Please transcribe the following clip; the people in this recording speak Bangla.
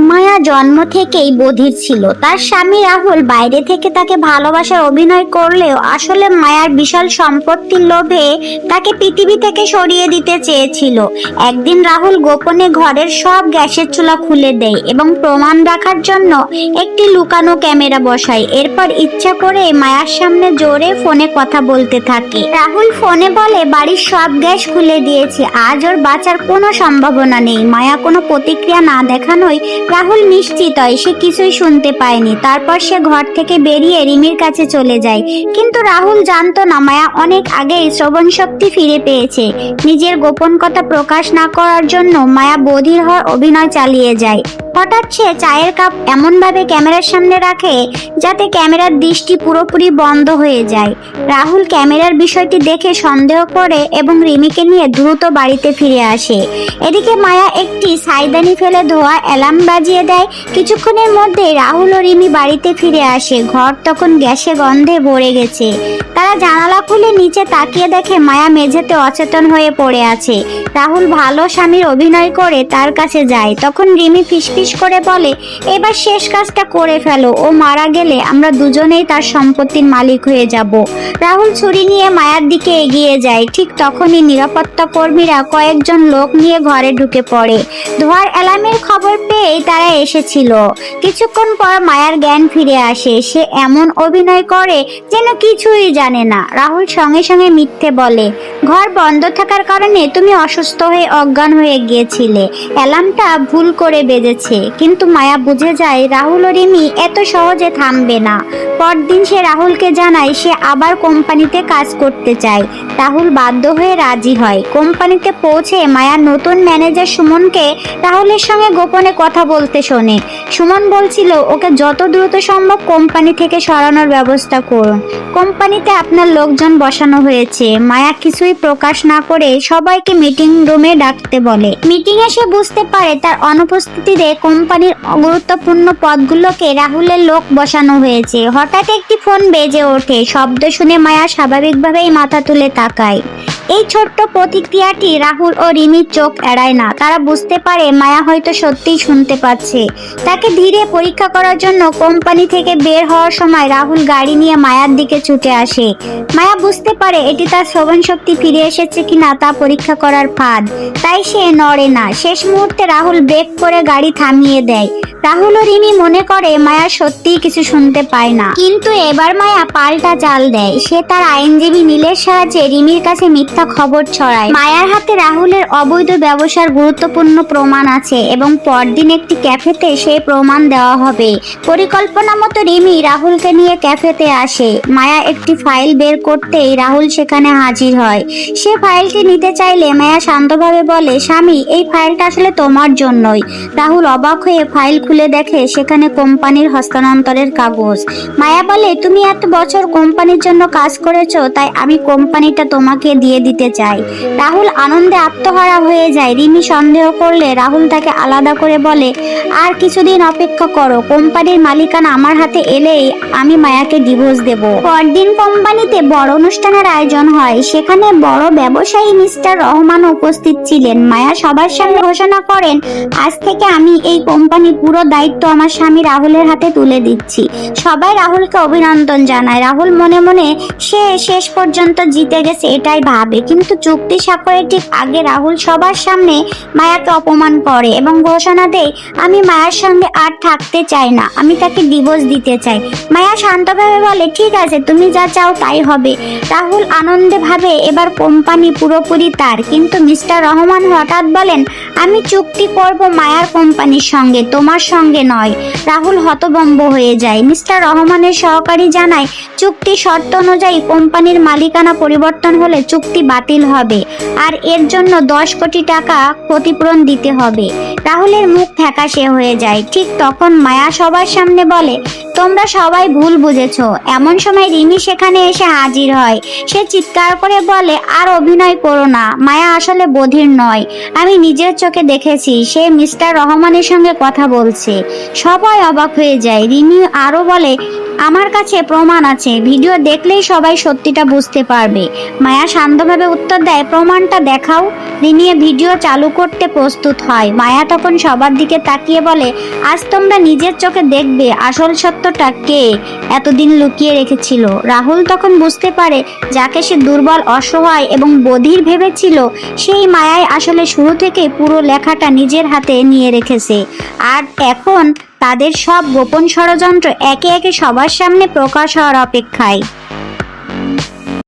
মায়া জন্ম থেকেই বধির ছিল। তার স্বামী রাহুল বাইরে থেকে তাকে ভালোবাসার অভিনয় করলেও আসলে মায়ার বিশাল সম্পত্তির লোভে তাকে পৃথিবী থেকে সরিয়ে দিতে চেয়েছিল। একদিন রাহুল গোপনে ঘরের সব গ্যাসের চুলা খুলে দেয় এবং প্রমাণ রাখার জন্য একটি লুকানো ক্যামেরা বসায়। এরপর ইচ্ছা করে মায়ার সামনে জোরে ফোনে কথা বলতে থাকে। রাহুল ফোনে বলে, বাড়ির সব গ্যাস খুলে দিয়েছে, আজ ওর বাঁচার কোনো সম্ভাবনা নেই। মায়া কোনো প্রতিক্রিয়া না দেখানোয় রাহুল নিশ্চিত হয় সে কিছুই শুনতে পায়নি। তারপর সে ঘর থেকে বেরিয়ে রিমির কাছে চলে যায়। কিন্তু রাহুল জানতো না মায়া অনেক আগেই শ্রবণ শক্তি ফিরে পেয়েছে। নিজের গোপন কথা প্রকাশ না করার জন্য মায়া বধির হওয়ার অভিনয় চালিয়ে যায়। হঠাৎ সে চায়ের কাপ এমন ভাবে ক্যামেরার সামনে রাখে যাতে ক্যামেরার দৃষ্টি পুরোপুরি বন্ধ হয়ে যায়। রাহুল ক্যামেরার বিষয়টি দেখে সন্দেহ করে এবং রিমিকে নিয়ে দ্রুত বাড়িতে ফিরে আসে। এদিকে মায়া একটি সাইদানি ফেলে ধোয়া অ্যালার্ম বাজিয়ে দেয়। কিছুক্ষণের মধ্যে রাহুল ও রিমি বাড়িতে ফিরে আসে। ঘর তখন গ্যাসে গন্ধে ভরে গেছে। তারা জানালা খুলে নিচে তাকিয়ে দেখে মায়া মেঝেতে অচেতন হয়ে পড়ে আছে। রাহুল ভালো স্বামীর অভিনয় করে তার কাছে যায়। তখন রিমি ফিসফিস করে বলে, এবার শেষ কাজটা করে ফেলো, ও মারা গেলে আমরা দুজনেই তার সম্পত্তির মালিক হয়ে যাব। রাহুল ছুরি নিয়ে মায়ার দিকে এগিয়ে যায়। ঠিক তখনই নিরাপত্তা কর্মীরা কয়েকজন লোক নিয়ে ঘরে ঢুকে পড়ে। ধোয়ার অ্যালার্মের খবর পেয়েই তারা এসেছিল। কিছুক্ষণ পর মায়ার জ্ঞান ফিরে আসে। সে এমন অভিনয় করে যেন কিছুই জানে না। রাহুল সঙ্গে সঙ্গে মিথ্যে বলে, ঘর বন্ধ থাকার কারণে তুমি অসুস্থ হয়ে অজ্ঞান হয়ে গিয়েছিলে, অ্যালার্মটা ভুল করে বেজেছে। কিন্তু মায়া বুঝে যায় রাহুল ও রিমি এত সহজে থামবে না। পরদিন সে রাহুলকে জানায় সে আবার কোম্পানিতে কাজ করতে চায়। রাহুল বাধ্য হয়ে রাজি হয়। কোম্পানিতে পৌঁছে মায়ার নতুন ম্যানেজার সুমনকে রাহুলের সঙ্গে গোপনে কথা বলতে শোনে। সুমন বলছিল, ওকে যত দ্রুত সম্ভব কোম্পানি থেকে সরানোর ব্যবস্থা করুন, কোম্পানিতে আপনার লোকজন বসানো হয়েছে। মায়া কিছুই প্রকাশ না করে সবাইকে মিটিং রুমে ডাকতে বলে। মিটিংয়ে সে বুঝতে পারে তার অনুপস্থিতিতে কোম্পানির গুরুত্বপূর্ণ পদগুলোকে রাহুলের লোক বসানো হয়েছে। হঠাৎ একটি ফোন বেজে ওঠে। শব্দ শুনে মায়া স্বাভাবিকভাবেই মাথা তুলে তাকায়। এই ছোট্ট প্রতিক্রিয়াটি রাহুল ও রিমির চোখ এড়ায় না। তারা বুঝতে পারে মায়া হয়তো সত্যিই শুনতে পাচ্ছে। তাকে ধীরে পরীক্ষা করার জন্য কোম্পানি থেকে বের হওয়ার সময় রাহুল গাড়ি নিয়ে মায়ার দিকে ছুটে আসে। মায়া বুঝতে পারে এটি তার শ্রবণ শক্তি ফিরে এসেছে কিনা তা পরীক্ষা করার ফাঁদ, তাই সে নড়ে না। শেষ মুহূর্তে রাহুল ব্রেক করে গাড়ি থামিয়ে দেয়। রাহুল ও রিমি মনে করে মায়া সত্যিই কিছু শুনতে পায় না। কিন্তু এবার মায়া পাল্টা চাল দেয়। সে তার আইনজীবী নীলের সাহায্যে রিমির কাছে মিথ্যা খবর ছড়ায়। মায়ার হাতে রাহুলের অবৈধ ব্যবসার গুরুত্বপূর্ণ প্রমাণ আছে এবং পরদিন একটি ক্যাফেতে সেই প্রমাণ দেওয়া হবে। পরিকল্পনা মতো রিমি রাহুলকে নিয়ে ক্যাফেতে আসে। মায়া একটি ফাইল বের করতেই রাহুল সেখানে হাজির হয়। সে ফাইলটি নিতে চাইলে মায়া শান্তভাবে বলে, স্বামী, এই ফাইলটা আসলে তোমার জন্যই। রাহুল অবাক হয়ে ফাইল খুলে দেখে সেখানে কোম্পানির হস্তান্তরের কাগজ। মায়া বলে, তুমি এত বছর কোম্পানির জন্য কাজ করেছো, তাই আমি কোম্পানিটা তোমাকে দিয়ে দিতে চাই। রাহুল আনন্দে আত্মহারা হয়ে যায়। রিমি সন্দেহ করলে রাহুল তাকে আলাদা করে বলে, আর কিছুদিন অপেক্ষা করো, কোম্পানির মালিকানা আমার হাতে এলেই আমি মায়াকে ডিভোর্স দেব। পরদিন কোম্পানিতে বড় অনুষ্ঠানের আয়োজন হয়। সেখানে বড় ব্যবসায়ী মিস্টার রহমান উপস্থিত ছিলেন। মায়া সবার সামনে ঘোষণা করেন, আজ থেকে আমি এই কোম্পানির পুরো দায়িত্ব আমার স্বামী রাহুলের হাতে তুলে দিচ্ছি। সবাই রাহুলকে অভিনন্দন জানায়। রাহুল মনে মনে সে শেষ পর্যন্ত জিতে গেছে এটাই ভাবে। কিন্তু চুক্তি স্বাক্ষরের ঠিক আগে রাহুল সবার সামনে মায়াকে অপমান করে এবং ঘোষণা দেয়, আমি মায়ার সঙ্গে আর থাকতে চাই না, আমি তাকে ডিভোর্স দিতে চাই। মায়া শান্তভাবে বলে, ঠিক আছে, তুমি যা চাও তাই হবে। রাহুল আনন্দে ভাবে এবার কোম্পানি পুরোপুরি তার। কিন্তু মিস্টার রহমান হঠাৎ বলেন, আমি চুক্তি করব মায়ার কোম্পানির সঙ্গে, তোমার সঙ্গে নয়। রাহুল হতভম্ব হয়ে যায়। মিস্টার রহমানের সহকারী জানায়, চুক্তি শর্ত অনুযায়ী কোম্পানির মালিকানা পরিবর্তন হলে চুক্তি বাতিল হবে আর এর জন্য 10 কোটি টাকা ক্ষতিপূরণ দিতে হবে। রাহুলের মুখ ফ্যাকাশে হয়ে যায়। ঠিক তখন মায়া সবার সামনে বলে, তোমরা সবাই ভুল বুঝেছো। এমন সময় রিমি সেখানে এসে হাজির হয়। সে চিৎকার করে বলে, আর অভিনয় করো না, মায়া আসলে বধির নয়। আমি নিজের চোখে দেখেছি, সে মিস্টার রহমানের সঙ্গে কথা বলছে। সবাই অবাক হয়ে যায়। রিমি আরো বলে, আমার কাছে প্রমাণ আছে, ভিডিও দেখলেই সবাই সত্যিটা বুঝতে পারবে। মায়া শান্তভাবে উত্তর দেয়, প্রমাণটা দেখাও। রিমি ভিডিও চালু করতে প্রস্তুত হয়। মায়া তখন সবার দিকে তাকিয়ে বলে, আজ তোমরা নিজের চোখে দেখবে আসল সত্যটা কে এতদিন লুকিয়ে রেখেছিল। রাহুল তখন বুঝতে পারে, যাকে সে দুর্বল, অসহায় এবং বধির ভেবেছিল, সেই মায়াই আসলে শুরু থেকে পুরো লেখাটা নিজের হাতে নিয়ে রেখেছে। আর এখন তাদের সব গোপন ষড়যন্ত্র একে একে সবার সামনে প্রকাশ হওয়ার অপেক্ষায়।